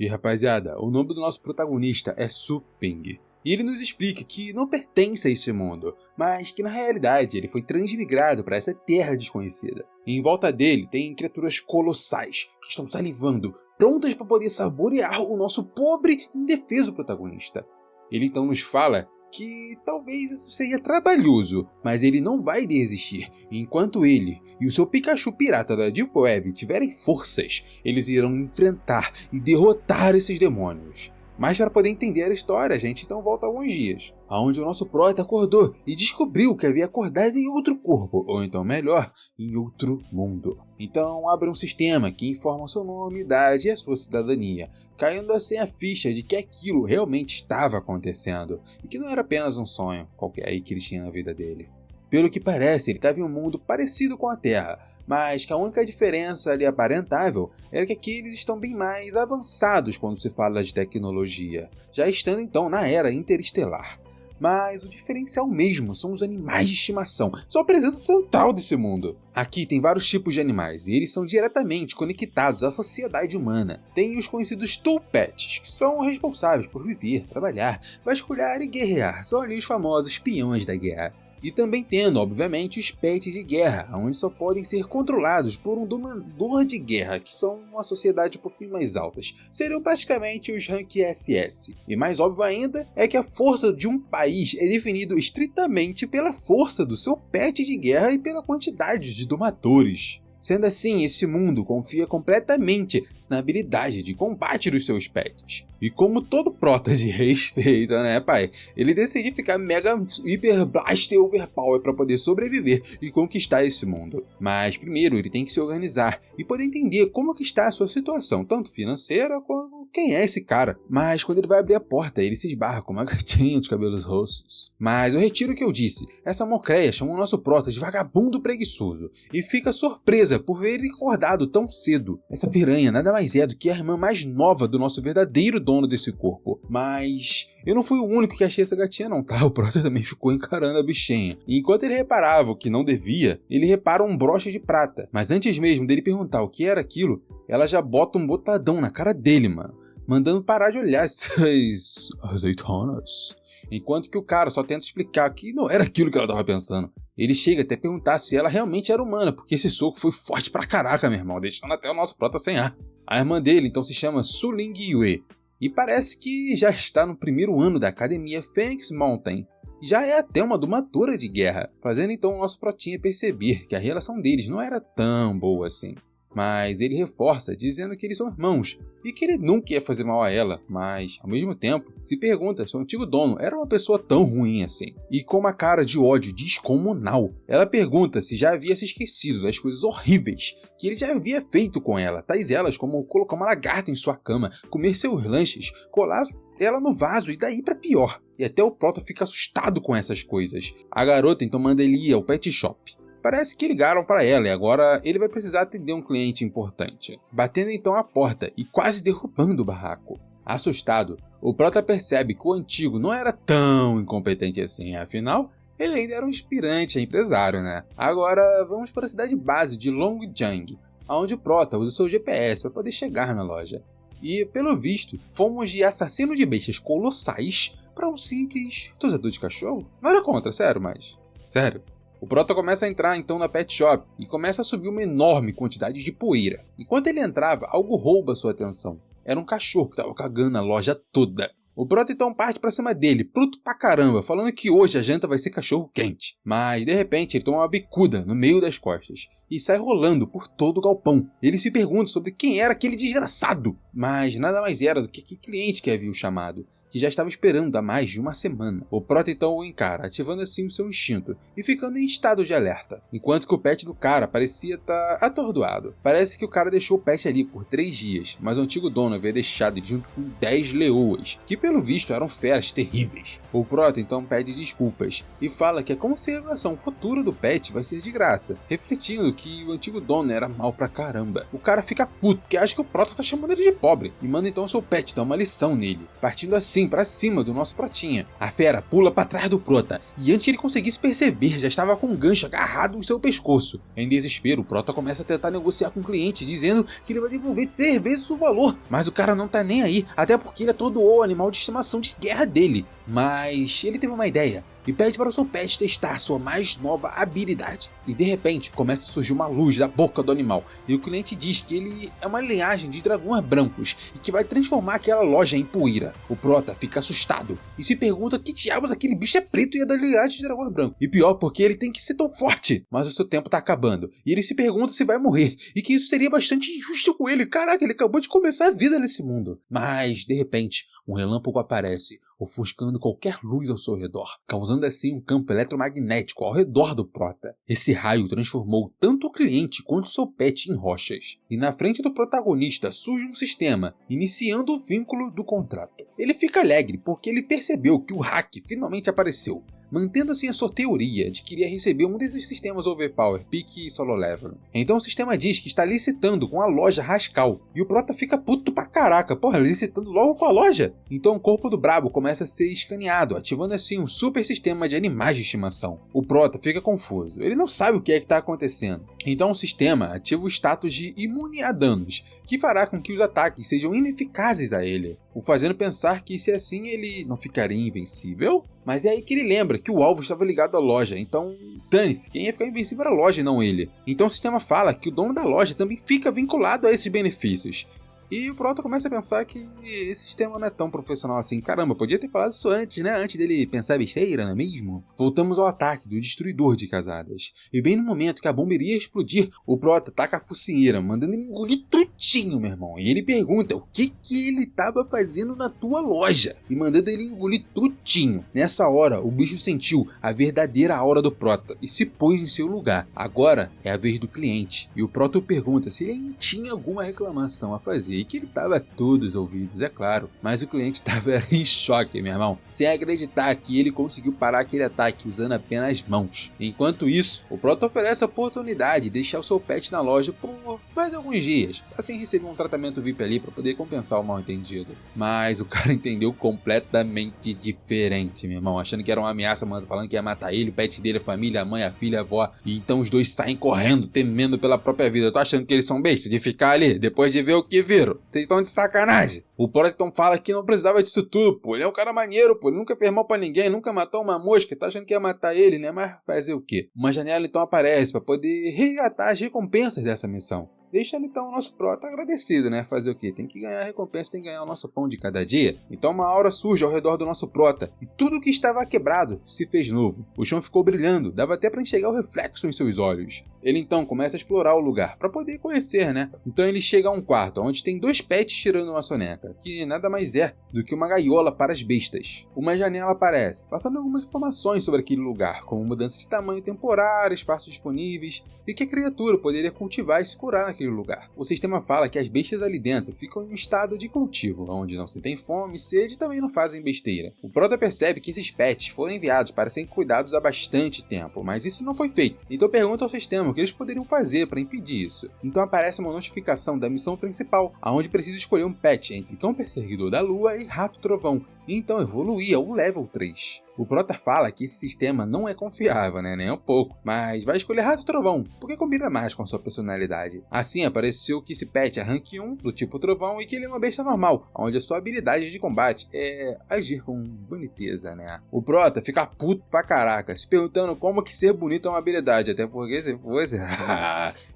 E rapaziada, o nome do nosso protagonista é Su Peng. E ele nos explica que não pertence a esse mundo, mas que na realidade ele foi transmigrado para essa terra desconhecida. E em volta dele tem criaturas colossais que estão salivando, prontas para poder saborear o nosso pobre e indefeso protagonista. Ele então nos fala que talvez isso seja trabalhoso, mas ele não vai desistir. Enquanto ele e o seu Pikachu pirata da Deep Web tiverem forças, eles irão enfrentar e derrotar esses demônios. Mas para poder entender a história, a gente então volta alguns dias, onde o nosso prota acordou e descobriu que havia acordado em outro corpo, ou então melhor, em outro mundo. Então abre um sistema que informa seu nome, idade e a sua cidadania, caindo assim a ficha de que aquilo realmente estava acontecendo, e que não era apenas um sonho qualquer aí que ele tinha na vida dele. Pelo que parece, ele estava em um mundo parecido com a Terra, mas que a única diferença ali aparentável era que aqui eles estão bem mais avançados quando se fala de tecnologia, já estando então na era interestelar. Mas o diferencial mesmo são os animais de estimação, são a presença central desse mundo. Aqui tem vários tipos de animais e eles são diretamente conectados à sociedade humana. Tem os conhecidos Tool Pets, que são responsáveis por viver, trabalhar, vasculhar e guerrear, são ali os famosos peões da guerra. E também tendo, obviamente, os pets de guerra, onde só podem ser controlados por um domador de guerra, que são uma sociedade um pouquinho mais altas. Seriam praticamente os Rank SS. E mais óbvio ainda é que a força de um país é definido estritamente pela força do seu pet de guerra e pela quantidade de domadores. Sendo assim, esse mundo confia completamente na habilidade de combate dos seus pets. E como todo prota de respeito, né, pai? Ele decide ficar mega hiper blaster overpower para poder sobreviver e conquistar esse mundo. Mas primeiro ele tem que se organizar e poder entender como que está a sua situação, tanto financeira como quem é esse cara. Mas quando ele vai abrir a porta, ele se esbarra com uma gatinha dos cabelos rossos. Mas eu retiro o que eu disse. Essa mocreia chama o nosso prota de vagabundo preguiçoso e fica surpresa por ver ele acordado tão cedo. Essa piranha nada mais é do que a irmã mais nova do nosso verdadeiro dono desse corpo. Mas eu não fui o único que achei essa gatinha não, tá? O prota também ficou encarando a bichinha. E enquanto ele reparava o que não devia, ele repara um broche de prata. Mas antes mesmo dele perguntar o que era aquilo, ela já bota um botadão na cara dele, mano, mandando parar de olhar essas azeitonas. Enquanto que o cara só tenta explicar que não era aquilo que ela tava pensando. Ele chega até a perguntar se ela realmente era humana, porque esse soco foi forte pra caraca, meu irmão, deixando até o nosso prota sem ar. A irmã dele então se chama Su Ling Yue, e parece que já está no primeiro ano da academia Phoenix Mountain. Já é até uma domadora de guerra, fazendo então o nosso protinha perceber que a relação deles não era tão boa assim. Mas ele reforça dizendo que eles são irmãos e que ele nunca ia fazer mal a ela, mas ao mesmo tempo se pergunta se o antigo dono era uma pessoa tão ruim assim. E com uma cara de ódio descomunal, ela pergunta se já havia se esquecido das coisas horríveis que ele já havia feito com ela, tais elas como colocar uma lagarta em sua cama, comer seus lanches, colar ela no vaso e daí pra pior. E até o prota fica assustado com essas coisas. A garota então manda ele ir ao pet shop. Parece que ligaram para ela e agora ele vai precisar atender um cliente importante. Batendo então a porta e quase derrubando o barraco. Assustado, o prota percebe que o antigo não era tão incompetente assim, afinal, ele ainda era um aspirante a empresário, né? Agora vamos para a cidade base de Longjiang, onde o prota usa seu GPS para poder chegar na loja. E, pelo visto, fomos de assassino de bestas colossais para um simples tosador de cachorro? Nada contra, sério, mas... sério. O prota começa a entrar então na pet shop e começa a subir uma enorme quantidade de poeira. Enquanto ele entrava, algo rouba sua atenção. Era um cachorro que estava cagando a loja toda. O prota então parte pra cima dele, bruto pra caramba, falando que hoje a janta vai ser cachorro quente. Mas de repente ele toma uma bicuda no meio das costas e sai rolando por todo o galpão. Ele se pergunta sobre quem era aquele desgraçado, mas nada mais era do que aquele cliente que havia o chamado, que já estava esperando há mais de uma semana. O prota então o encara, ativando assim o seu instinto e ficando em estado de alerta, enquanto que o pet do cara parecia estar atordoado. Parece que o cara deixou o pet ali por 3 dias, mas o antigo dono havia deixado ele junto com 10 leoas, que pelo visto eram feras terríveis. O prota então pede desculpas e fala que a conservação futura do pet vai ser de graça, refletindo que o antigo dono era mal pra caramba. O cara fica puto, que acha que o prota tá chamando ele de pobre, e manda então seu pet dar uma lição nele. Partindo assim, assim pra cima do nosso protinha. A fera pula pra trás do prota, e antes ele conseguisse perceber, já estava com um gancho agarrado no seu pescoço. Em desespero, o prota começa a tentar negociar com o cliente, dizendo que ele vai devolver 3 vezes o valor, mas o cara não tá nem aí, até porque ele atordoou o animal de estimação de guerra dele. Mas ele teve uma ideia e pede para o seu pet testar sua mais nova habilidade. E de repente começa a surgir uma luz da boca do animal, e o cliente diz que ele é uma linhagem de dragões brancos e que vai transformar aquela loja em poeira. O prota fica assustado e se pergunta que diabos aquele bicho é preto e é da linhagem de dragões brancos. E pior, porque ele tem que ser tão forte, mas o seu tempo tá acabando e ele se pergunta se vai morrer e que isso seria bastante injusto com ele. Caraca, ele acabou de começar a vida nesse mundo. Mas de repente um relâmpago aparece, ofuscando qualquer luz ao seu redor, causando assim um campo eletromagnético ao redor do prota. Esse raio transformou tanto o cliente quanto seu pet em rochas, e na frente do protagonista surge um sistema, iniciando o vínculo do contrato. Ele fica alegre porque ele percebeu que o hack finalmente apareceu, mantendo assim a sua teoria de que iria receber um desses sistemas Overpower, Peak e Solo Level. Então o sistema diz que está licitando com a loja Rascal, e o prota fica puto pra caraca, porra, licitando logo com a loja? Então o corpo do brabo começa a ser escaneado, ativando assim um super sistema de animais de estimação. O prota fica confuso, ele não sabe o que é que está acontecendo. Então o sistema ativa o status de imune a danos, que fará com que os ataques sejam ineficazes a ele, o fazendo pensar que se assim ele não ficaria invencível? Mas é aí que ele lembra que o alvo estava ligado à loja, então dane-se, quem ia ficar invencível era a loja e não ele. Então o sistema fala que o dono da loja também fica vinculado a esses benefícios. E o prota começa a pensar que esse sistema não é tão profissional assim. Caramba, podia ter falado isso antes, né? Antes dele pensar besteira, não é mesmo? Voltamos ao ataque do destruidor de casadas. E bem no momento que a bomba iria explodir, o prota taca a focinheira, mandando ele engolir tudinho, meu irmão. E ele pergunta o que ele tava fazendo na tua loja. E mandando ele engolir tudinho. Nessa hora, o bicho sentiu a verdadeira aura do prota e se pôs em seu lugar. Agora é a vez do cliente. E o prota o pergunta se ele ainda tinha alguma reclamação a fazer. E que ele tava todos ouvidos, é claro, mas o cliente tava em choque, meu irmão, sem acreditar que ele conseguiu parar aquele ataque usando apenas mãos. Enquanto isso, o prota oferece a oportunidade de deixar o seu pet na loja por mais alguns dias, assim receber um tratamento VIP ali para poder compensar o mal entendido. Mas o cara entendeu completamente diferente, meu irmão, achando que era uma ameaça, mano, falando que ia matar ele, o pet dele, a família, a mãe, a filha, a avó, e então os dois saem correndo, temendo pela própria vida. Eu tô achando que eles são bestas de ficar ali, depois de ver o que viram. Vocês estão de sacanagem. O prota então fala que não precisava disso tudo, pô. Ele é um cara maneiro, pô. Ele nunca fez mal pra ninguém, nunca matou uma mosca. Tá achando que ia matar ele, né? Mas fazer o quê? Uma janela então aparece pra poder resgatar as recompensas dessa missão. Deixando então o nosso prota agradecido, né? Fazer o quê? Tem que ganhar a recompensa, tem que ganhar o nosso pão de cada dia. Então uma aura surge ao redor do nosso prota e tudo que estava quebrado se fez novo. O chão ficou brilhando, dava até para enxergar o reflexo em seus olhos. Ele então começa a explorar o lugar para poder conhecer, né? Então ele chega a um quarto onde tem 2 pets tirando uma soneca, que nada mais é do que uma gaiola para as bestas. Uma janela aparece, passando algumas informações sobre aquele lugar, como mudança de tamanho temporário, espaços disponíveis e que a criatura poderia cultivar e se curar naquele lugar. O sistema fala que as bestas ali dentro ficam em um estado de cultivo, onde não se tem fome, sede e também não fazem besteira. O prota percebe que esses pets foram enviados para serem cuidados há bastante tempo, mas isso não foi feito. Então pergunta ao sistema o que eles poderiam fazer para impedir isso. Então aparece uma notificação da missão principal, aonde precisa escolher um pet entre cão perseguidor da lua e rato trovão, e então evoluir ao level 3. O prota fala que esse sistema não é confiável, né? Nem um pouco, mas vai escolher rato trovão, porque combina mais com sua personalidade. Assim apareceu que esse pet é rank 1 do tipo trovão e que ele é uma besta normal, onde a sua habilidade de combate é agir com boniteza, né? O prota fica puto pra caraca, se perguntando como que ser bonito é uma habilidade, até porque se fosse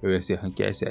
eu ia ser rank S.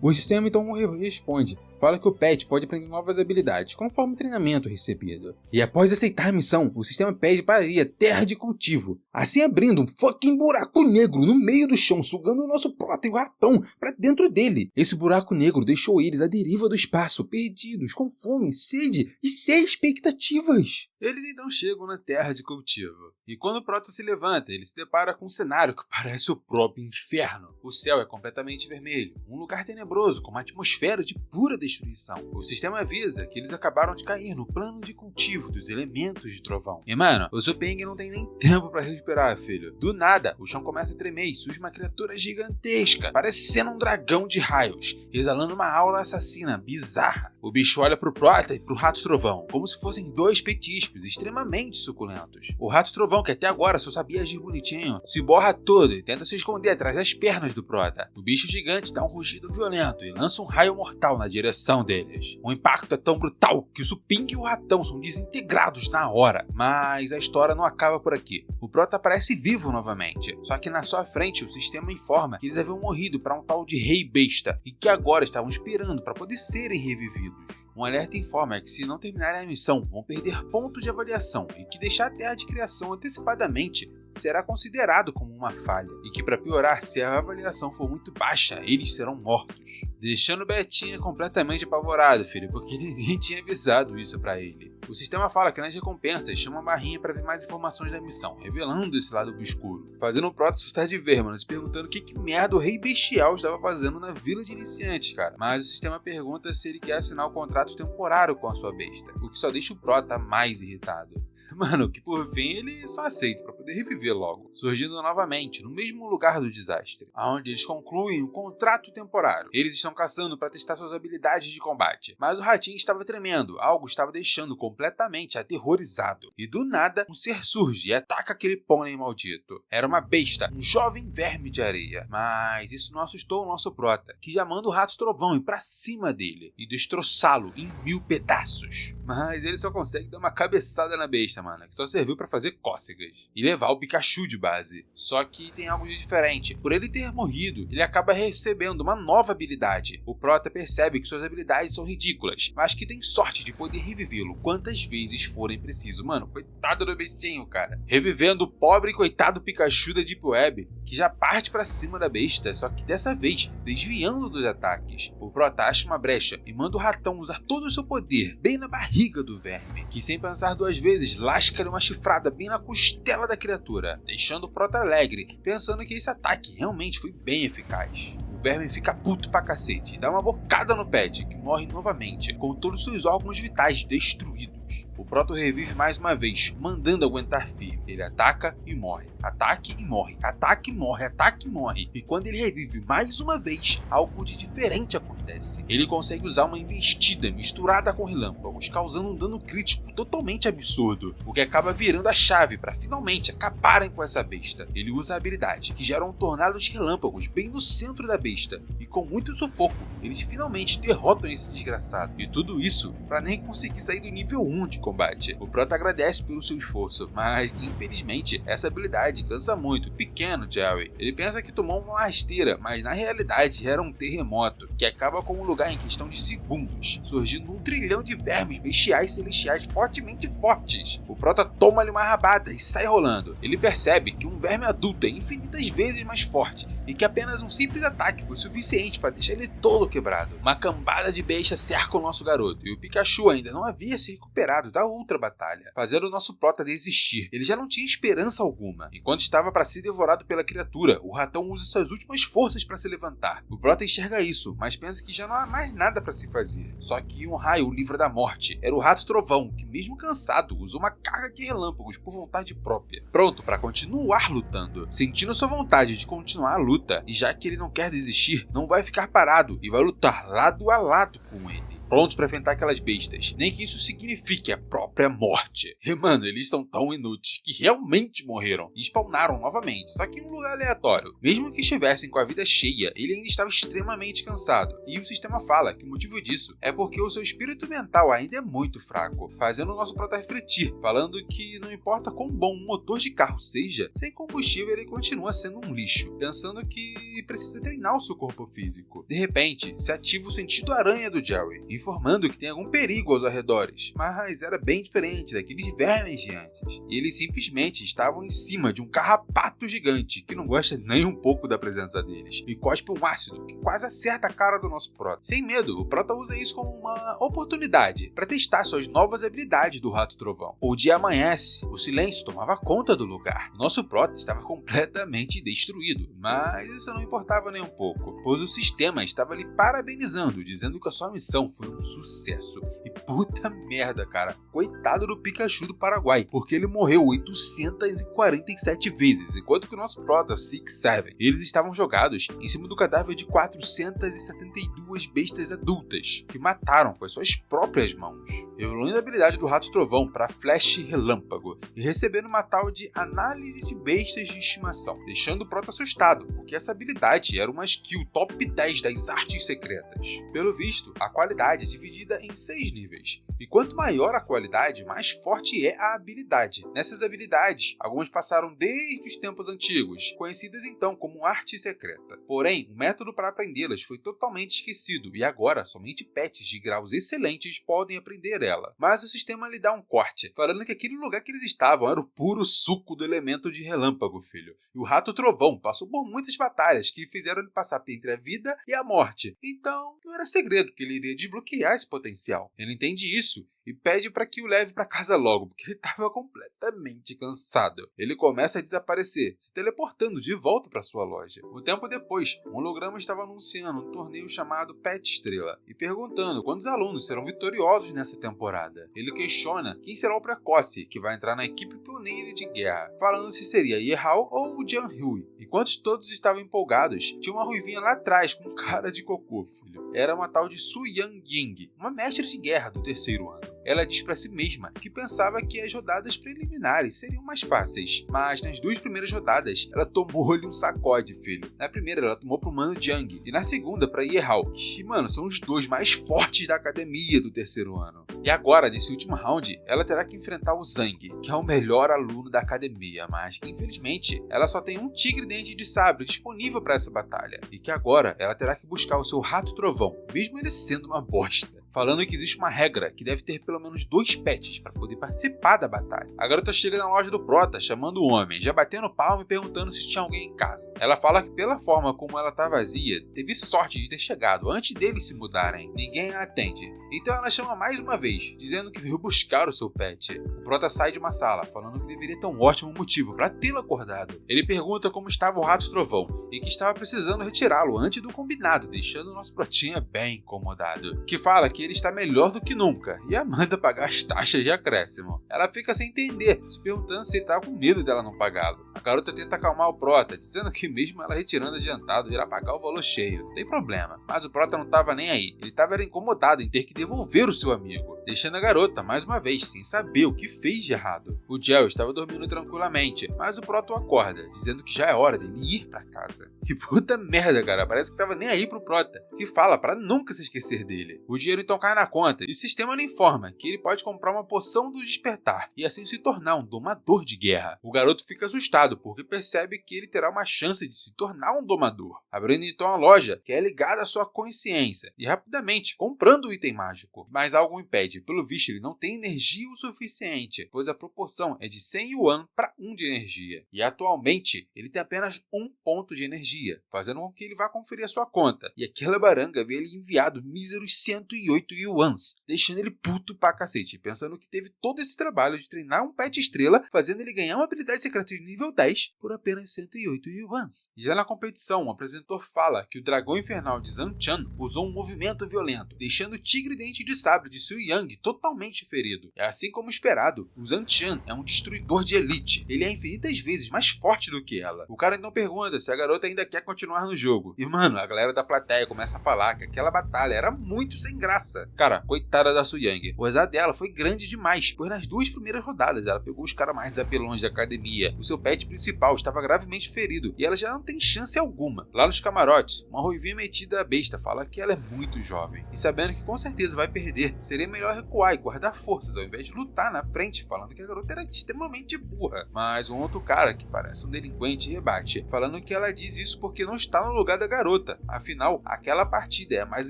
O sistema então responde, fala que o pet pode aprender novas habilidades conforme o treinamento recebido. E após aceitar a missão, o sistema pede para ir à terra de cultivo, assim abrindo um fucking buraco negro no meio do chão, sugando o nosso prota e o ratão para dentro dele. Esse buraco negro deixou eles à deriva do espaço, perdidos, com fome, sede e sem expectativas. Eles então chegam na terra de cultivo, e quando o Prota se levanta, ele se depara com um cenário que parece o próprio inferno. O céu é completamente vermelho, um lugar tenebroso com uma atmosfera de pura destruição. O sistema avisa que eles acabaram de cair no plano de cultivo dos elementos de trovão. E mano, o Zupeng não tem nem tempo pra respirar, filho. Do nada, o chão começa a tremer e surge uma criatura gigantesca, parecendo um dragão de raios, exalando uma aura assassina bizarra. O bicho olha pro Prota e pro Rato Trovão, como se fossem dois petiscos extremamente suculentos. O Rato Trovão, que até agora só sabia agir bonitinho, se borra todo e tenta se esconder atrás das pernas do Prota. O bicho gigante dá um rugido violento e lança um raio mortal na direção deles. O impacto é tão brutal que o Zupeng e o ratão são desintegrados na hora. Mas a história não acaba por aqui. O Prota aparece vivo novamente, só que na sua frente o sistema informa que eles haviam morrido para um tal de Rei Besta e que agora estavam esperando para poder serem revividos. Um alerta informa que se não terminarem a missão, vão perder pontos de avaliação e que deixar a terra de criação antecipadamente será considerado como uma falha, e que para piorar, se a avaliação for muito baixa, eles serão mortos. Deixando Betinha completamente apavorado, filho, porque ninguém tinha avisado isso para ele. O sistema fala que nas recompensas chama uma barrinha para ver mais informações da missão, revelando esse lado obscuro, fazendo o Prota assustar de ver, mano, se perguntando que merda o Rei Bestial estava fazendo na vila de iniciantes, cara. Mas o sistema pergunta se ele quer assinar o contrato temporário com a sua besta, o que só deixa o Prota mais irritado. Mano, que por fim ele só aceita para poder reviver logo, surgindo novamente no mesmo lugar do desastre, onde eles concluem um contrato temporário. Eles estão caçando para testar suas habilidades de combate, mas o ratinho estava tremendo, algo estava deixando completamente aterrorizado. E do nada, um ser surge e ataca aquele pônei maldito. Era uma besta, um jovem verme de areia. Mas isso não assustou o nosso Prota, que já manda o Rato Trovão ir pra cima dele e destroçá-lo em 1000 pedaços. Mas ele só consegue dar uma cabeçada na besta, mano, que só serviu pra fazer cócegas e levar o Pikachu de base. Só que tem algo de diferente. Por ele ter morrido, ele acaba recebendo uma nova habilidade. O Prota percebe que suas habilidades são ridículas, mas que tem sorte de poder revivê-lo quantas vezes forem preciso. Mano, coitado do bestinho, cara. Revivendo o pobre e coitado Pikachu da Deep Web, que já parte pra cima da besta, só que dessa vez desviando dos ataques. O Prota acha uma brecha e manda o ratão usar todo o seu poder bem na barriga do verme, que sem pensar duas vezes lasca-lhe uma chifrada bem na costela da criatura, deixando o Prota alegre, pensando que esse ataque realmente foi bem eficaz. O verme fica puto pra cacete e dá uma bocada no pet, que morre novamente, com todos os seus órgãos vitais destruídos. O Prota revive mais uma vez, mandando aguentar firme. Ele ataca e morre, ataque e morre, ataque e morre, ataque e morre. E quando ele revive mais uma vez, algo de diferente acontece. Ele consegue usar uma investida misturada com relâmpagos, causando um dano crítico totalmente absurdo, o que acaba virando a chave para finalmente acabarem com essa besta. Ele usa a habilidade, que gera um tornado de relâmpagos bem no centro da besta, e com muito sufoco, eles finalmente derrotam esse desgraçado. E tudo isso para nem conseguir sair do nível 1 de combate. O Prota agradece pelo seu esforço, mas infelizmente essa habilidade cansa muito. Pequeno Jerry, ele pensa que tomou uma rasteira, mas na realidade era um terremoto, que acaba com o lugar em questão de segundos, surgindo um trilhão de vermes bestiais celestiais fortemente fortes. O Prota toma-lhe uma rabada e sai rolando. Ele percebe que um verme adulto é infinitas vezes mais forte e que apenas um simples ataque foi suficiente para deixar ele todo quebrado. Uma cambada de bestas cerca o nosso garoto e o Pikachu ainda não havia se recuperado da outra batalha, fazendo o nosso Prota desistir. Ele já não tinha esperança alguma. Enquanto estava para ser devorado pela criatura, o ratão usa suas últimas forças para se levantar. O Prota enxerga isso, mas pensa que já não há mais nada para se fazer. Só que um raio o livra da morte. Era o Rato Trovão, que mesmo cansado, usou uma carga de relâmpagos por vontade própria, pronto para continuar lutando. Sentindo sua vontade de continuar a luta, e já que ele não quer desistir, não vai ficar parado e vai lutar lado a lado com ele, prontos para enfrentar aquelas bestas, nem que isso signifique a própria morte. E mano, eles são tão inúteis que realmente morreram e spawnaram novamente, só que em um lugar aleatório. Mesmo que estivessem com a vida cheia, ele ainda estava extremamente cansado, e o sistema fala que o motivo disso é porque o seu espírito mental ainda é muito fraco, fazendo o nosso Prota refletir, falando que não importa quão bom um motor de carro seja, sem combustível ele continua sendo um lixo, pensando que precisa treinar o seu corpo físico. De repente, se ativa o sentido aranha do Jerry, informando que tem algum perigo aos arredores, mas era bem diferente daqueles vermes de antes. E eles simplesmente estavam em cima de um carrapato gigante que não gosta nem um pouco da presença deles e cospe um ácido que quase acerta a cara do nosso Prota. Sem medo, o Prota usa isso como uma oportunidade para testar suas novas habilidades do Rato Trovão. O dia amanhece, o silêncio tomava conta do lugar. O nosso Prota estava completamente destruído, mas isso não importava nem um pouco, pois o sistema estava lhe parabenizando, dizendo que a sua missão foi um sucesso. E puta merda, cara, coitado do Pikachu do Paraguai, porque ele morreu 847 vezes, enquanto que o nosso Prota, Six Seven, eles estavam jogados em cima do cadáver de 472 bestas adultas, que mataram com as suas próprias mãos, evoluindo a habilidade do Rato Trovão para Flash Relâmpago e recebendo uma tal de análise de bestas de estimação, deixando o Prota assustado, porque essa habilidade era uma skill top 10 das artes secretas. Pelo visto, a qualidade é dividida em 6 níveis, e quanto maior a qualidade, mais forte é a habilidade. Nessas habilidades, algumas passaram desde os tempos antigos, conhecidas então como arte secreta. Porém, o método para aprendê-las foi totalmente esquecido, e agora somente pets de graus excelentes podem aprender ela. Mas o sistema lhe dá um corte, falando que aquele lugar que eles estavam era o puro suco do elemento de relâmpago, filho. E o Rato Trovão passou por muitas batalhas que fizeram ele passar entre a vida e a morte. Então, não era segredo que ele iria desbloquear esse potencial. Ele entende isso e pede para que o leve para casa logo, porque ele estava completamente cansado. Ele começa a desaparecer, se teleportando de volta para sua loja. Um tempo depois, um holograma estava anunciando um torneio chamado Pet Estrela e perguntando quantos alunos serão vitoriosos nessa temporada. Ele questiona quem será o precoce que vai entrar na equipe pioneira de guerra, falando se seria Yehao ou o Jian Hui. Enquanto todos estavam empolgados, tinha uma ruivinha lá atrás com cara de cocô, filho. Era uma tal de Su Yang Ying, uma mestre de guerra do terceiro ano. Ela diz para si mesma que pensava que as rodadas preliminares seriam mais fáceis, mas nas 2 primeiras rodadas ela tomou-lhe um sacode, filho. Na primeira ela tomou pro Mano Jiang e na segunda pra Yehao, que, mano, são os 2 mais fortes da academia do terceiro ano. E agora, nesse último round, ela terá que enfrentar o Zhang, que é o melhor aluno da academia, mas que infelizmente ela só tem um tigre dente de sabre disponível para essa batalha, e que agora ela terá que buscar o seu Rato Trovão, mesmo ele sendo uma bosta. Falando que existe uma regra que deve ter pelo menos 2 pets para poder participar da batalha. A garota chega na loja do Prota chamando o homem, já batendo palma e perguntando se tinha alguém em casa. Ela fala que pela forma como ela tá vazia, teve sorte de ter chegado antes deles se mudarem. Ninguém a atende. Então ela chama mais uma vez, dizendo que veio buscar o seu pet. O Prota sai de uma sala, falando que deveria ter um ótimo motivo para tê-lo acordado. Ele pergunta como estava o Rato Trovão e que estava precisando retirá-lo antes do combinado, deixando o nosso Protinha bem incomodado. Que fala que ele está melhor do que nunca e a manda pagar as taxas de acréscimo. Ela fica sem entender, se perguntando se ele estava com medo dela não pagá-lo. A garota tenta acalmar o Prota, dizendo que mesmo ela retirando adiantado, irá pagar o valor cheio, não tem problema. Mas o Prota não estava nem aí, ele estava incomodado em ter que devolver o seu amigo, deixando a garota mais uma vez sem saber o que fez de errado. O Gel estava dormindo tranquilamente, mas o Prota o acorda, dizendo que já é hora dele ir pra casa. Que puta merda, cara, parece que tava nem aí pro Prota, que fala pra nunca se esquecer dele. O dinheiro então cai na conta e o sistema lhe informa que ele pode comprar uma poção do despertar e assim se tornar um domador de guerra. O garoto fica assustado porque percebe que ele terá uma chance de se tornar um domador, abrindo então a loja que é ligada à sua consciência e rapidamente comprando o item mágico. Mas algo o impede, pelo visto ele não tem energia o suficiente, pois a proporção é de 100 yuan para 1 de energia e atualmente ele tem apenas 1 ponto de energia, fazendo com que ele vá conferir a sua conta e aquela baranga vê ele enviado míseros 108 yuans, deixando ele puto pra cacete, pensando que teve todo esse trabalho de treinar um pet estrela, fazendo ele ganhar uma habilidade secreta de nível 10 por apenas 108 yuans. Já na competição, o apresentador fala que o dragão infernal de Zanchan usou um movimento violento, deixando o tigre dente de sabre de Su Yang totalmente ferido. É assim como esperado, o Zanchan é um destruidor de elite, ele é infinitas vezes mais forte do que ela. O cara então pergunta se a garota ainda quer continuar no jogo, e mano, a galera da plateia começa a falar que aquela batalha era muito sem graça. Cara, coitada da Su Yang, o azar dela foi grande demais, pois nas 2 primeiras rodadas ela pegou os caras mais apelões da academia, o seu pet principal estava gravemente ferido e ela já não tem chance alguma. Lá nos camarotes, uma ruivinha metida besta fala que ela é muito jovem e sabendo que com certeza vai perder, seria melhor melhor recuar e guardar forças ao invés de lutar na frente, falando que a garota era extremamente burra. Mas um outro cara, que parece um delinquente, rebate, falando que ela diz isso porque não está no lugar da garota. Afinal, aquela partida é a mais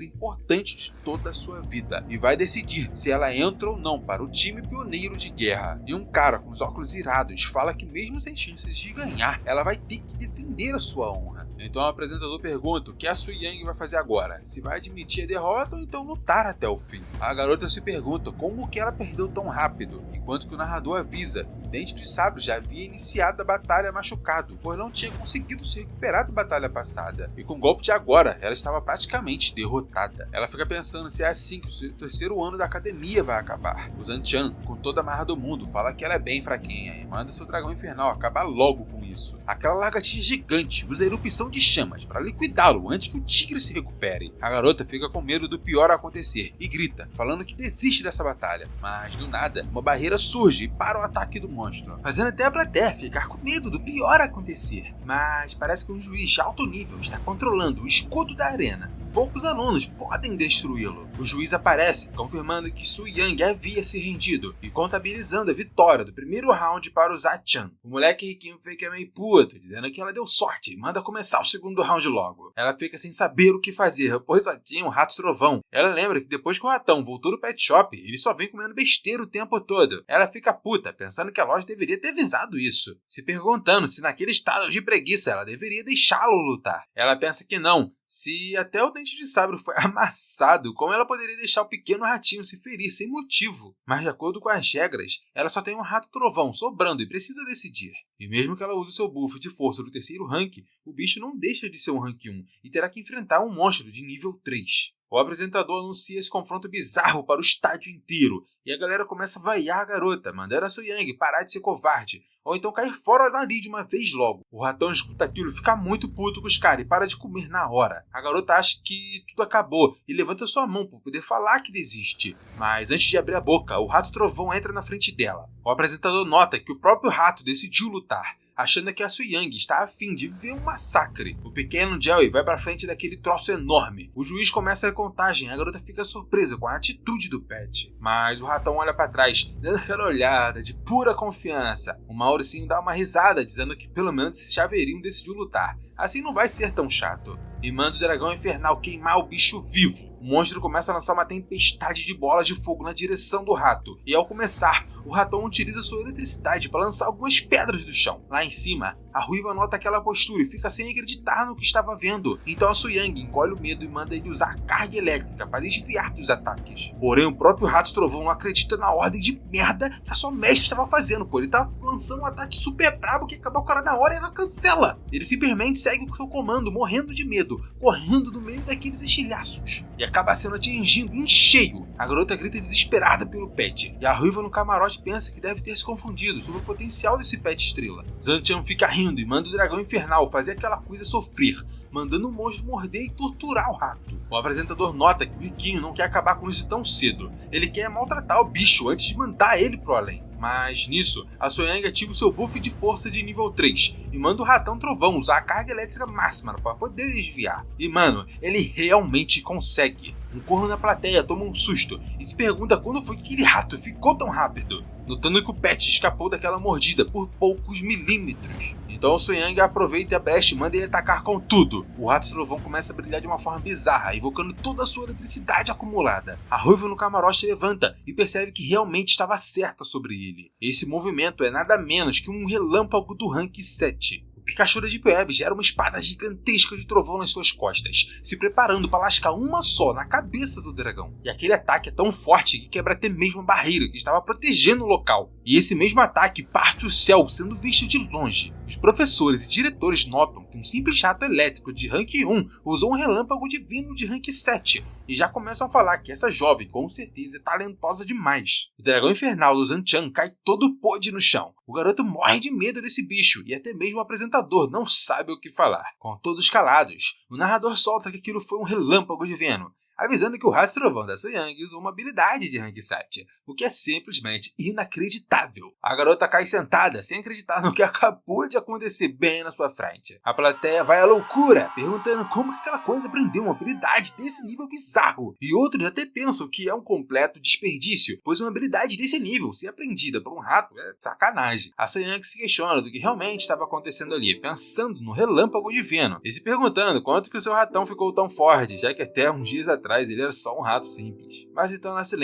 importante de toda a sua vida e vai decidir se ela entra ou não para o time pioneiro de guerra. E um cara com os óculos irados fala que mesmo sem chances de ganhar, ela vai ter que defender a sua honra. Então o apresentador pergunta o que a Su-Yang vai fazer agora, se vai admitir a derrota ou então lutar até o fim. A garota se pergunta como que ela perdeu tão rápido, enquanto que o narrador avisa que o Dente de Sabre já havia iniciado a batalha machucado, pois não tinha conseguido se recuperar da batalha passada, e com o golpe de agora, ela estava praticamente derrotada. Ela fica pensando se é assim que o seu terceiro ano da academia vai acabar. O Zanchan, com toda a marra do mundo, fala que ela é bem fraquinha e manda seu dragão infernal acabar logo com isso. Aquela lagartixa gigante usa a erupção de chamas para liquidá-lo antes que o tigre se recupere. A garota fica com medo do pior acontecer e grita, falando que desiste dessa batalha. Mas do nada, uma barreira surge e para o ataque do monstro, fazendo até a plateia ficar com medo do pior acontecer. Mas parece que um juiz de alto nível está controlando o escudo da arena. Poucos alunos podem destruí-lo. O juiz aparece, confirmando que Su-Yang havia se rendido e contabilizando a vitória do primeiro round para o Zachan. O moleque riquinho fica meio puto, dizendo que ela deu sorte e manda começar o segundo round logo. Ela fica sem saber o que fazer, pois só tinha um rato trovão. Ela lembra que depois que o ratão voltou do pet shop, ele só vem comendo besteira o tempo todo. Ela fica puta, pensando que a loja deveria ter avisado isso, se perguntando se naquele estado de preguiça ela deveria deixá-lo lutar. Ela pensa que não. Se até o Dente de Sabre foi amassado, como ela poderia deixar o pequeno ratinho se ferir sem motivo? Mas de acordo com as regras, ela só tem um rato trovão sobrando e precisa decidir. E mesmo que ela use o seu buff de força do terceiro rank, o bicho não deixa de ser um rank 1 e terá que enfrentar um monstro de nível 3. O apresentador anuncia esse confronto bizarro para o estádio inteiro, e a galera começa a vaiar a garota, mandando a Su-Yang parar de ser covarde, ou então cair fora dali de uma vez logo. O ratão escuta aquilo e fica muito puto com os caras e para de comer na hora. A garota acha que tudo acabou e levanta sua mão para poder falar que desiste. Mas antes de abrir a boca, o rato trovão entra na frente dela. O apresentador nota que o próprio rato decidiu lutar, achando que a Su-Yang está a fim de ver um massacre. O pequeno Joey vai para frente daquele troço enorme. O juiz começa a contagem e a garota fica surpresa com a atitude do pet. Mas o ratão olha para trás, dando aquela olhada de pura confiança. O Mauricinho dá uma risada, dizendo que pelo menos esse chaveirinho decidiu lutar. Assim não vai ser tão chato. E manda o dragão infernal queimar o bicho vivo. O monstro começa a lançar uma tempestade de bolas de fogo na direção do rato. E ao começar, o ratão utiliza sua eletricidade para lançar algumas pedras do chão. Lá em cima, a ruiva nota aquela postura e fica sem acreditar no que estava vendo. Então a Su-Yang encolhe o medo e manda ele usar a carga elétrica para desviar dos ataques. Porém, o próprio rato trovão não acredita na ordem de merda que a sua mestre estava fazendo, pô. Ele estava lançando um ataque super brabo que acabou o cara na hora e ela cancela. Ele simplesmente segue o seu comando, morrendo de medo, correndo no meio daqueles estilhaços. E acaba sendo atingido em cheio. A garota grita desesperada pelo pet, e a ruiva no camarote pensa que deve ter se confundido sobre o potencial desse pet estrela. Zanchan fica rindo e manda o dragão infernal fazer aquela coisa sofrer, mandando o monstro morder e torturar o rato. O apresentador nota que o riquinho não quer acabar com isso tão cedo. Ele quer maltratar o bicho antes de mandar ele pro além. Mas nisso, a Su-Yang ativa o seu buff de força de nível 3 e manda o ratão trovão usar a carga elétrica máxima para poder desviar. E mano, ele realmente consegue. Um corno na plateia toma um susto e se pergunta quando foi que aquele rato ficou tão rápido, notando que o pet escapou daquela mordida por poucos milímetros. Então o Su-Yang aproveita a brecha e manda ele atacar com tudo. O rato trovão começa a brilhar de uma forma bizarra, invocando toda a sua eletricidade acumulada. A ruiva no camarote levanta e percebe que realmente estava certa sobre ele. Esse movimento é nada menos que um relâmpago do rank 7. Pikachu da Deep Web gera uma espada gigantesca de trovão nas suas costas, se preparando para lascar uma só na cabeça do dragão. E aquele ataque é tão forte que quebra até mesmo a barreira que estava protegendo o local. E esse mesmo ataque parte o céu, sendo visto de longe. Os professores e diretores notam que um simples rato elétrico de rank 1 usou um relâmpago divino de rank 7, e já começam a falar que essa jovem com certeza é talentosa demais. O dragão infernal do Zanchan cai todo podre no chão. O garoto morre de medo desse bicho e até mesmo o apresentador não sabe o que falar. Com todos calados, o narrador solta que aquilo foi um relâmpago divino. avisando que o Rato Trovão da Soyang usou uma habilidade de rank 7, o que é simplesmente inacreditável. A garota cai sentada, sem acreditar no que acabou de acontecer bem na sua frente. A plateia vai à loucura, perguntando como que aquela coisa aprendeu uma habilidade desse nível bizarro, e outros até pensam que é um completo desperdício, pois uma habilidade desse nível, se aprendida por um rato, é sacanagem. A Soyang se questiona do que realmente estava acontecendo ali, pensando no relâmpago divino, e se perguntando quanto que o seu ratão ficou tão forte, já que até uns dias atrás ele era só um rato simples. Mas então ela se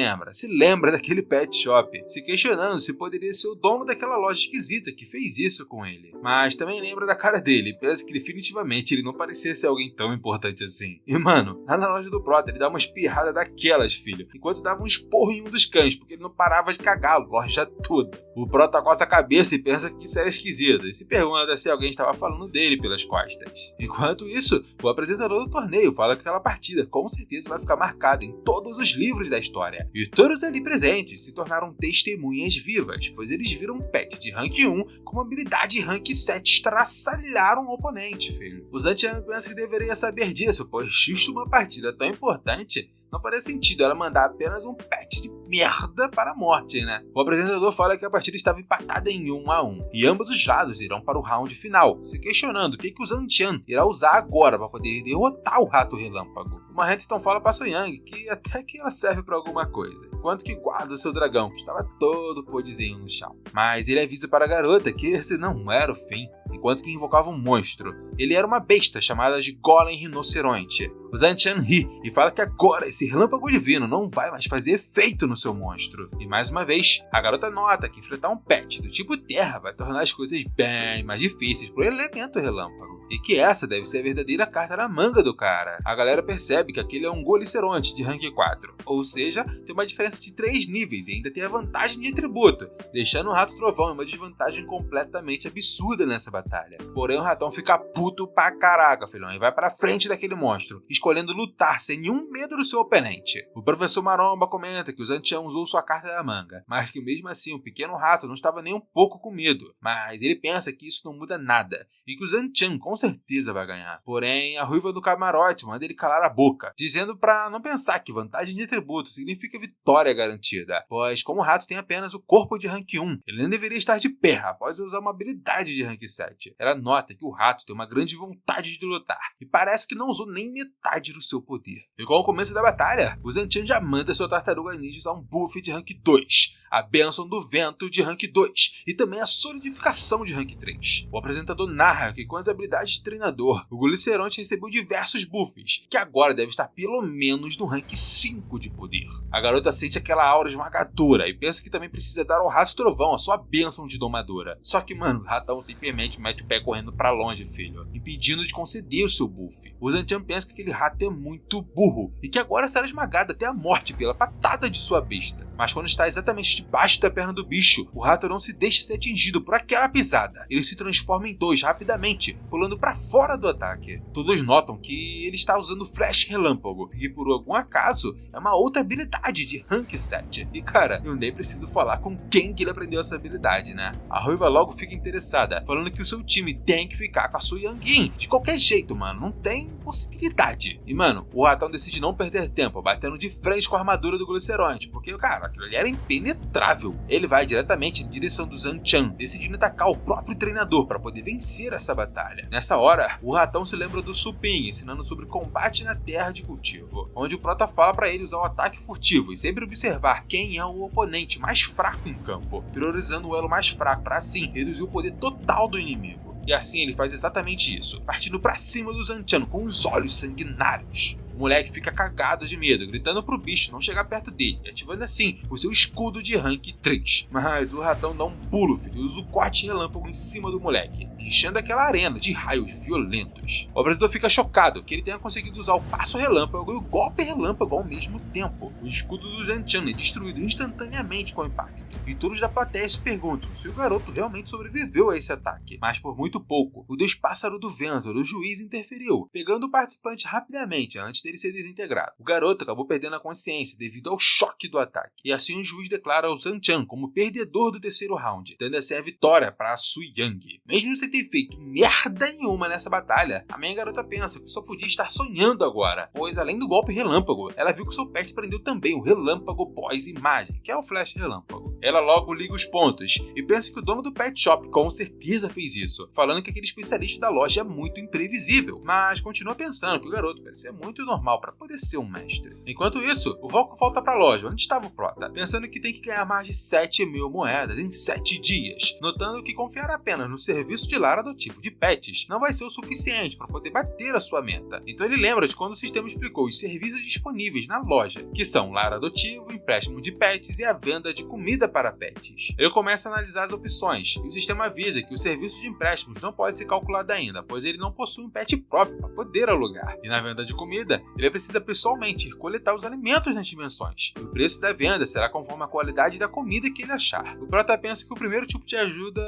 lembra daquele pet shop, se questionando se poderia ser o dono daquela loja esquisita que fez isso com ele. Mas também lembra da cara dele e pensa que definitivamente ele não parecia ser alguém tão importante assim. E mano, lá na loja do Prota ele dá uma espirrada daquelas, filho, enquanto dava um esporro em um dos cães, porque ele não parava de cagar a loja toda. O Prota coça a cabeça e pensa que isso era esquisito, e se pergunta se alguém estava falando dele pelas costas. Enquanto isso, o apresentador do torneio fala que aquela partida com certeza vai ficar marcada em todos os livros da história, e todos ali presentes se tornaram testemunhas vivas, pois eles viram um pet de rank 1 com uma habilidade rank 7 estraçalhar um oponente, filho. O Zantian pensa que deveria saber disso, pois justo uma partida tão importante não faria sentido ela mandar apenas um pet de merda para a morte, né? O apresentador fala que a partida estava empatada em 1-1 e ambos os lados irão para o round final, se questionando o que o Zantian irá usar agora para poder derrotar o Rato Relâmpago. Uma Hanston fala para Soyang que até que ela serve para alguma coisa, enquanto que guarda o seu dragão, que estava todo podrezinho no chão. Mas ele avisa para a garota que esse não era o fim, enquanto que invocava um monstro. Ele era uma besta chamada de Golem Rinoceronte. O Zantian ri e fala que agora esse relâmpago divino não vai mais fazer efeito no seu monstro. E mais uma vez, a garota nota que enfrentar um pet do tipo terra vai tornar as coisas bem mais difíceis pro elemento relâmpago, e que essa deve ser a verdadeira carta na manga do cara. A galera percebe que aquele é um Goliceronte de rank 4, ou seja, tem uma diferença de 3 níveis e ainda tem a vantagem de atributo, deixando o Rato Trovão em uma desvantagem completamente absurda nessa batalha. Porém o ratão fica puto pra caraca, filhão, e vai pra frente daquele monstro, escolhendo lutar sem nenhum medo do seu oponente. O professor Maromba comenta que o Zantian usou sua carta da manga, mas que mesmo assim o pequeno rato não estava nem um pouco com medo, mas ele pensa que isso não muda nada, e que o Zantian com certeza vai ganhar. Porém, a ruiva do camarote manda ele calar a boca, dizendo pra não pensar que vantagem de atributo significa vitória garantida, pois como o rato tem apenas o corpo de rank 1, ele nem deveria estar de pé após usar uma habilidade de rank 7. Ela nota que o rato tem uma grande vontade de lutar, e parece que não usou nem metade do seu poder. E com o começo da batalha, o Zantian já manda seu tartaruga ninja usar um buff de rank 2, a bênção do vento de rank 2, e também a solidificação de rank 3. O apresentador narra que com as habilidades de treinador, o Goliceronte recebeu diversos buffs, que agora deve estar pelo menos no rank 5 de poder. A garota sente aquela aura esmagadora e pensa que também precisa dar ao Rato Trovão a sua bênção de domadora. Só que, mano, o ratão simplesmente mete o pé correndo pra longe, filho, impedindo de conceder o seu buff. O Zantian pensa que aquele rato é muito burro e que agora será esmagado até a morte pela patada de sua besta. Mas quando está exatamente debaixo da perna do bicho, o rato não se deixa ser atingido por aquela pisada. Ele se transforma em 2 rapidamente, pulando pra fora do ataque. Todos notam que ele está usando Flash Relâmpago, que por algum acaso é uma outra habilidade de rank 7. E cara, eu nem preciso falar com quem que ele aprendeu essa habilidade, né? A ruiva logo fica interessada, falando que o seu time tem que ficar com a Soyang de qualquer jeito, mano, não tem possibilidade. E mano, o ratão decide não perder tempo, batendo de frente com a armadura do Goliceronte, porque cara, aquilo ali era impenetrável. Ele vai diretamente em direção do Zantian, decidindo atacar o próprio treinador para poder vencer essa batalha. Nessa hora, o ratão se lembra do Supin, ensinando sobre combate na terra de cultivo, onde o Prota fala para ele usar o ataque furtivo e sempre observar quem é o oponente mais fraco em campo, priorizando o elo mais fraco para assim reduzir o poder total do inimigo. E assim ele faz exatamente isso, partindo pra cima do Zantian com os olhos sanguinários. O moleque fica cagado de medo, gritando pro bicho não chegar perto dele, ativando assim o seu escudo de rank 3. Mas o ratão dá um pulo, filho, e usa o corte relâmpago em cima do moleque, enchendo aquela arena de raios violentos. O apresentador fica chocado que ele tenha conseguido usar o passo relâmpago e o golpe relâmpago ao mesmo tempo. O escudo do Zantian é destruído instantaneamente com o impacto. e todos da plateia se perguntam se o garoto realmente sobreviveu a esse ataque. Mas por muito pouco, o deus pássaro do vento, o juiz, interferiu, pegando o participante rapidamente antes dele ser desintegrado. O garoto acabou perdendo a consciência devido ao choque do ataque, e assim o juiz declara o Zhan-Chan como perdedor do terceiro round, dando assim a vitória para Su Yang. Mesmo sem ter feito merda nenhuma nessa batalha, a minha garota pensa que só podia estar sonhando agora, pois além do golpe relâmpago, ela viu que seu pet prendeu também o relâmpago pós-imagem, que é o flash relâmpago. Ela logo liga os pontos e pensa que o dono do pet shop com certeza fez isso, falando que aquele especialista da loja é muito imprevisível, mas continua pensando que o garoto parece ser muito normal para poder ser um mestre. Enquanto isso, o Volko volta para a loja onde estava o Prota, pensando que tem que ganhar mais de 7.000 moedas em 7 dias, notando que confiar apenas no serviço de lar adotivo de pets não vai ser o suficiente para poder bater a sua meta. Então ele lembra de quando o sistema explicou os serviços disponíveis na loja, que são lar adotivo, empréstimo de pets e a venda de comida para pets. Ele começa a analisar as opções e o sistema avisa que o serviço de empréstimos não pode ser calculado ainda, pois ele não possui um pet próprio para poder alugar. E na venda de comida, ele precisa pessoalmente ir coletar os alimentos nas dimensões. E o preço da venda será conforme a qualidade da comida que ele achar. O Prota pensa que o primeiro tipo de ajuda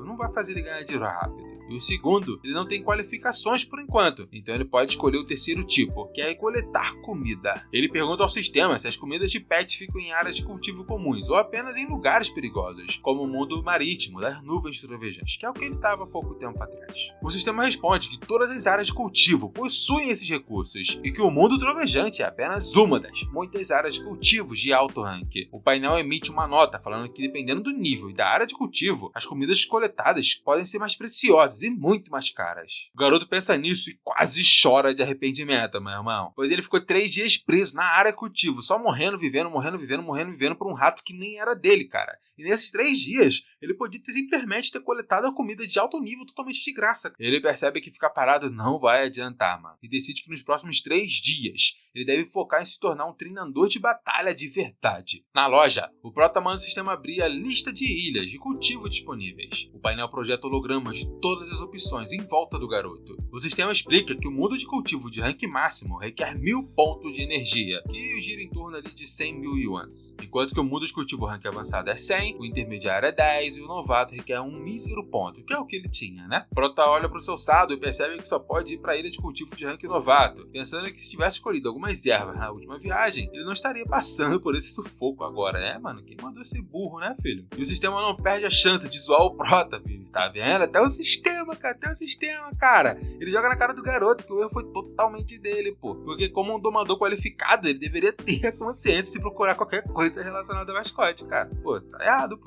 não vai fazer ele ganhar dinheiro rápido. E o segundo, ele não tem qualificações por enquanto, então ele pode escolher o terceiro tipo, que é coletar comida. Ele pergunta ao sistema se as comidas de pet ficam em áreas de cultivo comuns ou apenas em lugares perigosos, como o mundo marítimo das nuvens trovejantes, que é o que ele estava há pouco tempo atrás. O sistema responde que todas as áreas de cultivo possuem esses recursos e que o mundo trovejante é apenas uma das muitas áreas de cultivos de alto rank. O painel emite uma nota falando que dependendo do nível e da área de cultivo, as comidas coletadas podem ser mais preciosas e muito mais caras. O garoto pensa nisso e quase chora de arrependimento, meu irmão, pois ele ficou 3 dias preso na área cultivo, só morrendo, vivendo por um rato que nem era dele, cara. E nesses 3 dias, ele podia simplesmente ter coletado a comida de alto nível totalmente de graça. Ele percebe que ficar parado não vai adiantar, mano, e decide que nos próximos 3 dias ele deve focar em se tornar um treinador de batalha de verdade. Na loja, o Prota manda o sistema abrir a lista de ilhas de cultivo disponíveis. O painel projeta hologramas de todas as opções em volta do garoto. O sistema explica que o mundo de cultivo de rank máximo requer 1000 pontos de energia, que gira em torno ali de 100.000 yuans, enquanto que o mundo de cultivo rank avançado é 100, o intermediário é 10 e o novato requer um mísero ponto, que é o que ele tinha, né? Prota olha pro seu saldo e percebe que só pode ir para a ilha de cultivo de rank novato, pensando que se tivesse escolhido algumas ervas na última viagem, ele não estaria passando por esse sufoco agora, né, mano? Quem mandou ser burro, né, filho? E o sistema não perde a chance de zoar o Prota, filho, tá vendo? Até o sistema, cara. Ele joga na cara do garoto que o erro foi totalmente dele, pô. Porque como um domador qualificado, ele deveria ter a consciência de procurar qualquer coisa relacionada ao mascote, cara. Pô, tá errado,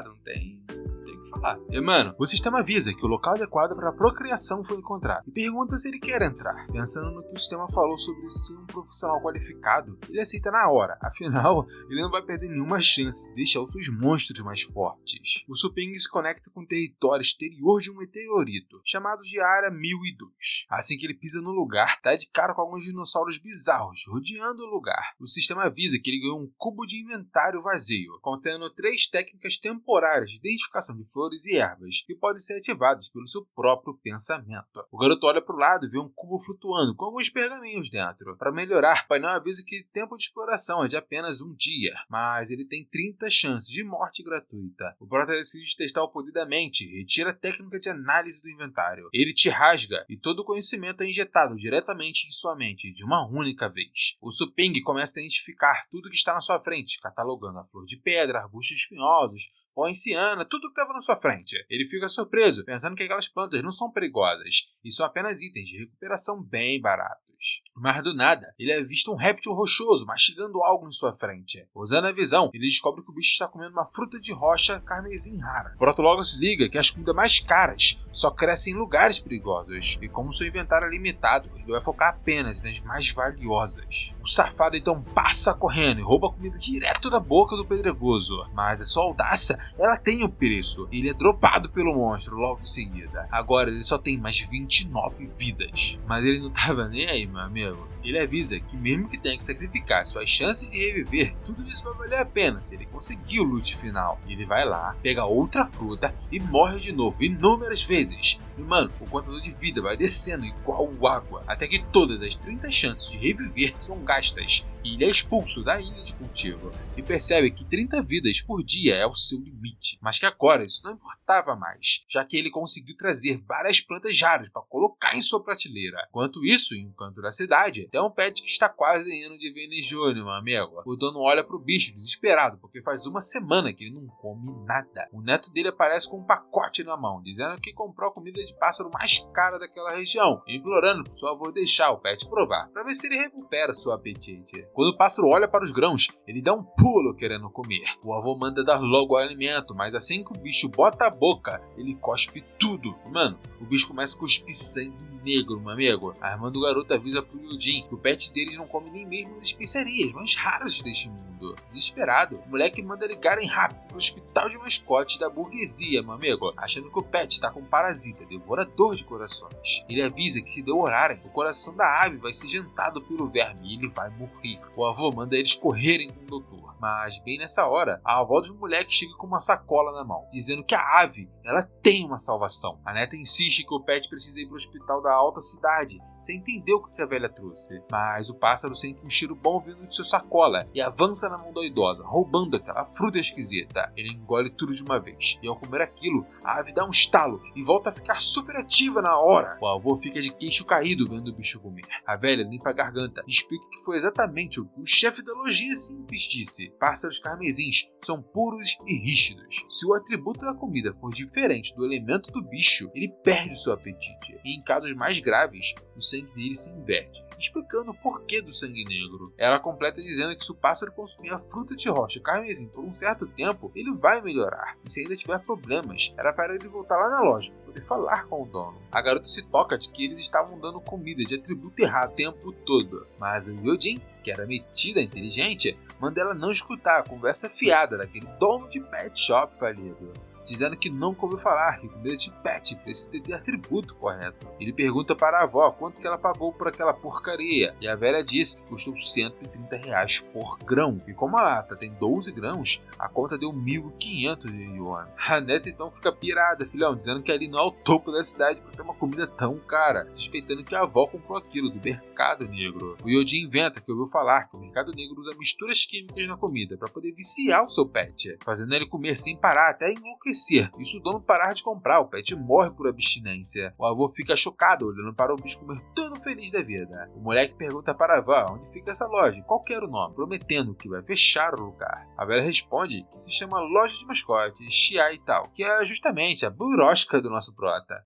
não tem o que falar. E, mano, o sistema avisa que o local adequado para a procriação foi encontrado e pergunta se ele quer entrar. Pensando no que o sistema falou sobre ser um profissional qualificado, ele aceita na hora. Afinal, ele não vai perder nenhuma chance de deixar os seus monstros mais fortes. O Suping se conecta com o território exterior de um meteorito, chamado de Área 1002. Assim que ele pisa no lugar, dá de cara com alguns dinossauros bizarros, rodeando o lugar. O sistema avisa que ele ganhou um cubo de inventário vazio, contendo 3 técnicas temporárias de identificação de flores e ervas, que podem ser ativadas pelo seu próprio pensamento. O garoto olha para o lado e vê um cubo flutuando com alguns pergaminhos dentro. Para melhorar, o painel avisa que o tempo de exploração é de apenas 1 dia, mas ele tem 30 chances de morte gratuita. O Prota decide testar o poder da mente e retira a técnica de análise do inventário. Ele te rasga e todo o conhecimento é injetado diretamente em sua mente de uma única vez. O Suping começa a identificar tudo que está na sua frente, catalogando a flor de pedra, arbustos espinhosos, pó em ciana, tudo que estava na sua frente. Ele fica surpreso, pensando que aquelas plantas não são perigosas e são apenas itens de recuperação bem baratos. Mas do nada, ele avista um réptil rochoso mastigando algo em sua frente. Usando a visão, ele descobre que o bicho está comendo uma fruta de rocha carmesim rara. O Prota logo se liga que as comidas mais caras só crescem em lugares perigosos, e como seu inventário é limitado, ele vai focar apenas nas mais valiosas. O safado então passa correndo e rouba a comida direto da boca do pedregoso, mas a sua audácia, ela tem o preço, e ele é dropado pelo monstro logo em seguida. Agora ele só tem mais 29 vidas, mas ele não tava nem aí, meu amigo. Ele avisa que mesmo que tenha que sacrificar suas chances de reviver, tudo isso vai valer a pena se ele conseguir o loot final. Ele vai lá, pega outra fruta e morre de novo inúmeras vezes. E mano, o contador de vida vai descendo igual água, até que todas as 30 chances de reviver são gastas, e ele é expulso da ilha de cultivo, e percebe que 30 vidas por dia é o seu limite, mas que agora isso não importava mais, já que ele conseguiu trazer várias plantas raras para colocar em sua prateleira. Enquanto isso, em um canto da cidade, tem um pet que está quase indo de Venejone, meu amigo. O dono olha pro bicho desesperado, porque faz uma semana que ele não come nada. O neto dele aparece com um pacote na mão, dizendo que comprou a comida de pássaro mais cara daquela região, implorando pro seu avô deixar o pet provar, para ver se ele recupera seu apetite. Quando o pássaro olha para os grãos, ele dá um pulo querendo comer. O avô manda dar logo o alimento, mas assim que o bicho bota a boca, ele cospe tudo. Mano, o bicho começa a cuspir sangue negro, meu amigo. A irmã do garoto avisa pro Yojin que o pet deles não come nem mesmo as especiarias mais raras deste mundo. Desesperado, o moleque manda ligarem rápido pro hospital de mascotes da burguesia, meu amigo, achando que o pet tá com um parasita devorador de corações. Ele avisa que se demorarem, o coração da ave vai ser jantado pelo verme e ele vai morrer. O avô manda eles correrem com o doutor. Mas bem nessa hora, a avó dos moleques chega com uma sacola na mão, dizendo que a ave, ela tem uma salvação. A neta insiste que o pet precisa ir para o hospital da alta cidade, sem entender o que a velha trouxe. Mas o pássaro sente um cheiro bom vindo de sua sacola e avança na mão da idosa, roubando aquela fruta esquisita. Ele engole tudo de uma vez, e ao comer aquilo, a ave dá um estalo e volta a ficar super ativa na hora. O avô fica de queixo caído vendo o bicho comer. A velha limpa a garganta e explica que foi exatamente o que o chefe da lojinha simples disse. Pássaros carmesins são puros e rígidos. Se o atributo da comida for diferente do elemento do bicho, ele perde o seu apetite. E em casos mais graves, o sangue dele se inverte, explicando o porquê do sangue negro. Ela completa dizendo que se o pássaro consumir a fruta de rocha carmesim por um certo tempo, ele vai melhorar. E se ainda tiver problemas, era para ele voltar lá na loja, para poder falar com o dono. A garota se toca de que eles estavam dando comida de atributo errado o tempo todo. Mas o Yojin, que era metida inteligente, manda ela não escutar a conversa fiada daquele dono de pet shop falido, dizendo que nunca ouviu falar que comida de pet precisa ter atributo correto. Ele pergunta para a avó quanto que ela pagou por aquela porcaria, e a velha diz que custou R$130 por grão, e como a lata tem 12 grãos, a conta deu 1.500 yuan. A neta então fica pirada, filhão, dizendo que ali não é o topo da cidade para ter uma comida tão cara, suspeitando que a avó comprou aquilo do mercado negro. O Yojin inventa que ouviu falar que o mercado negro usa misturas químicas na comida para poder viciar o seu pet, fazendo ele comer sem parar até enlouquecer. E se o dono parar de comprar, o pet morre por abstinência. O avô fica chocado olhando para o bicho comer todo feliz da vida. O moleque pergunta para a avó onde fica essa loja e qual que era o nome, prometendo que vai fechar o lugar. A velha responde que se chama Loja de Mascotes, Xia e tal, que é justamente a burosca do nosso prota.